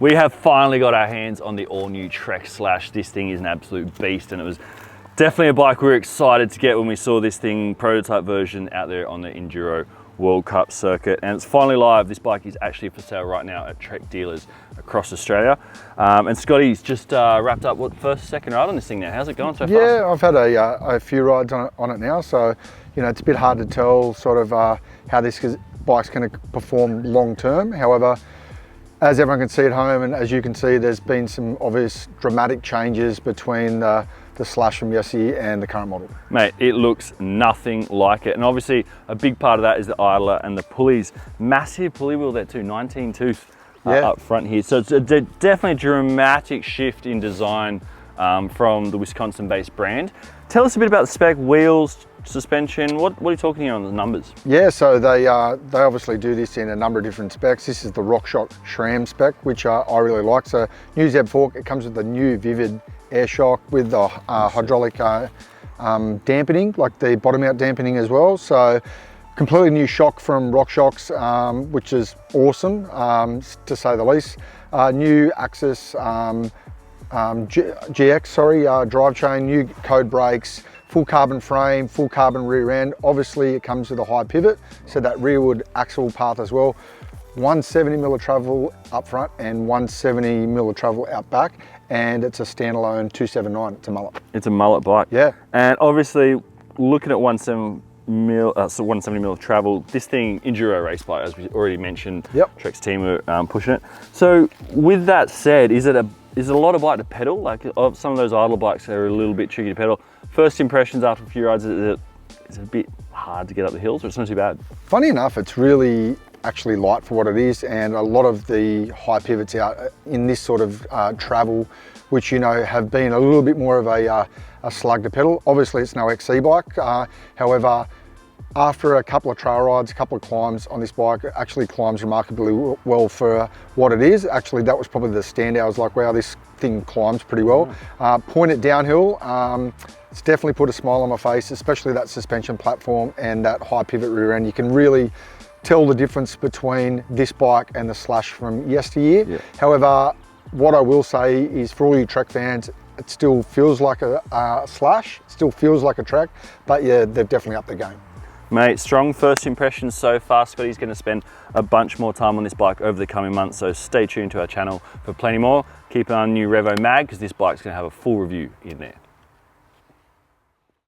We have finally got our hands on the all-new Trek Slash. This thing is an absolute beast, and it was definitely a bike we were excited to get when we saw this thing, prototype version, out there on the Enduro World Cup circuit. And it's finally live. This bike is actually for sale right now at Trek dealers across Australia. And Scotty's just wrapped up, what, second ride on this thing now? How's it going so far? Yeah, I've had a few rides on it now, so you know, it's a bit hard to tell sort of how this bike's going to perform long term. However, as everyone can see at home, and as you can see, there's been some obvious dramatic changes between the Slash from yesterday and the current model. Mate, it looks nothing like it. And obviously a big part of that is the idler and the pulleys. Massive pulley wheel there too, 19 tooth up front here. So it's definitely a dramatic shift in design from the Wisconsin-based brand. Tell us a bit about the spec, wheels, suspension. What are you talking here on the numbers? Yeah, so they obviously do this in a number of different specs. This is the RockShox SRAM spec, which I really like. So new Zeb fork, it comes with the new Vivid air shock with the hydraulic dampening, like the bottom out dampening as well. So completely new shock from RockShox, which is awesome, to say the least. New Axis GX, drivetrain, new code brakes, full carbon frame, full carbon rear end. Obviously it comes with a high pivot, so that rearward axle path as well. 170mm of travel up front and 170mm of travel out back, and it's a standalone 279. It's a mullet. It's a mullet bike. Yeah. And obviously looking at 170mm of travel, this thing, Enduro race bike, as we already mentioned. Yep. Trek's team were pushing it. So with that said, is it a lot of bike to pedal? Like some of those idle bikes are a little bit tricky to pedal. First impressions after a few rides, is it a bit hard to get up the hills, or it's not too bad? Funny enough, it's really actually light for what it is, and a lot of the high pivots out in this sort of travel, which you know have been a little bit more of a slug to pedal. Obviously it's no XC bike, however, after a couple of trail rides, a couple of climbs on this bike, it actually climbs remarkably well for what it is. Actually, that was probably the standout. I was like, wow, this thing climbs pretty well. Point it downhill, it's definitely put a smile on my face, especially that suspension platform and that high pivot rear end. You can really tell the difference between this bike and the Slash from yesteryear. Yeah. However, what I will say is, for all you Trek fans, it still feels like a Slash, still feels like a Trek, but yeah, they've definitely upped the game. Mate, strong first impressions so far. Scotty's going to spend a bunch more time on this bike over the coming months, so stay tuned to our channel for plenty more. Keep an eye on new Revo Mag, because this bike's going to have a full review in there.